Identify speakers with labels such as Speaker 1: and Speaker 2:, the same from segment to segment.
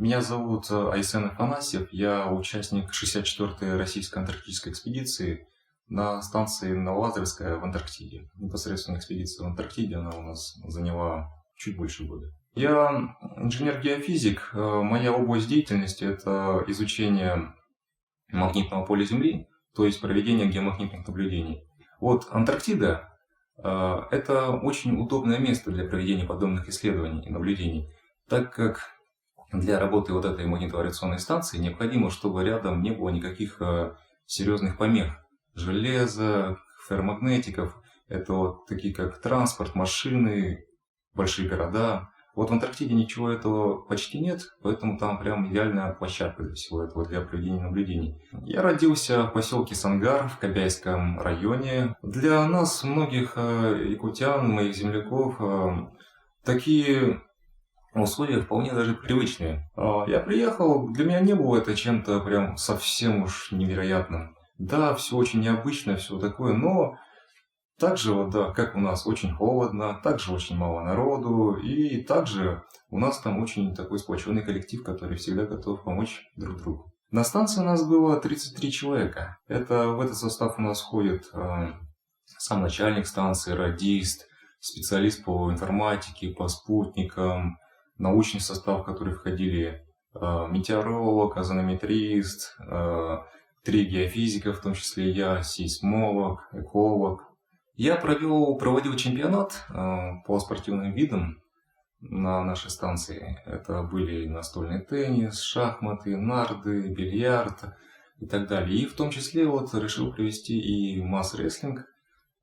Speaker 1: Меня зовут Айсен Афанасьев, я участник 64-й российской антарктической экспедиции на станции Новолазаревская в Антарктиде. Непосредственно экспедиция в Антарктиде, она у нас заняла чуть больше года. Я инженер-геофизик, моя область деятельности – это изучение магнитного поля Земли, то есть проведение геомагнитных наблюдений. Вот Антарктида – это очень удобное место для проведения подобных исследований и наблюдений, так как для работы вот этой магнитно-вариационной станции необходимо, чтобы рядом не было никаких серьезных помех. Железа, ферромагнетиков, это вот такие как транспорт, машины, большие города. Вот в Антарктиде ничего этого почти нет, поэтому там прям идеальная площадка для всего этого, для проведения наблюдений. Я родился в поселке Сангар в Кобяйском районе. Для нас, многих якутян, моих земляков, такие условия вполне даже привычные. Я приехал, для меня не было это чем-то прям совсем уж невероятным. Да, все очень необычно, все такое, но также вот, да, как у нас очень холодно, также очень мало народу, и также у нас там очень такой сплоченный коллектив, который всегда готов помочь друг другу. На станции у нас было 33 человека. В этот состав у нас входит сам начальник станции, радист, специалист по информатике, по спутникам, научный состав, в который входили метеоролог, озонометрист, 3 геофизика, в том числе я, сейсмолог, эколог. Я проводил чемпионат по спортивным видам на нашей станции. Это были настольный теннис, шахматы, нарды, бильярд и так далее. И в том числе вот решил провести и масс-рестлинг.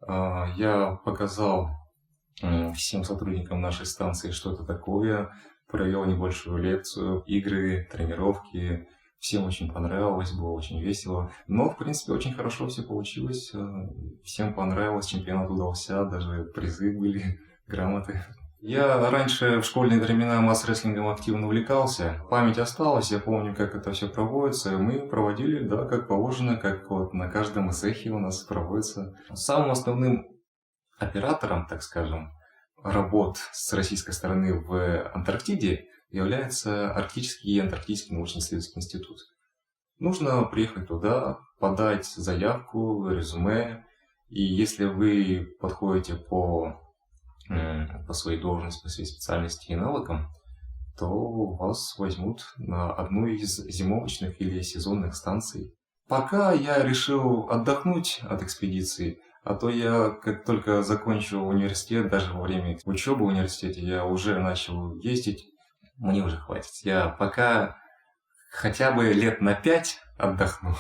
Speaker 1: Я показал всем сотрудникам нашей станции, что это такое, провел небольшую лекцию, игры, тренировки. Всем очень понравилось, было очень весело. Но, в принципе, очень хорошо все получилось. Всем понравилось, чемпионат удался, даже призы были, грамоты. Я раньше в школьные времена масс-рестлингом активно увлекался. Память осталась, я помню, как это все проводится. Мы проводили, да, как положено, как вот на каждом эсэхе у нас проводится. Самым основным оператором, так скажем, работ с российской стороны в Антарктиде является Арктический и Антарктический научно-исследовательский институт. Нужно приехать туда, подать заявку, резюме, и если вы подходите по своей должности, по своей специальности и навыкам, то вас возьмут на одну из зимовочных или сезонных станций. Пока я решил отдохнуть от экспедиции, а то я, как только закончил университет, даже во время учебы в университете, я уже начал ездить. Мне уже хватит. Я пока хотя бы лет на 5 отдохну.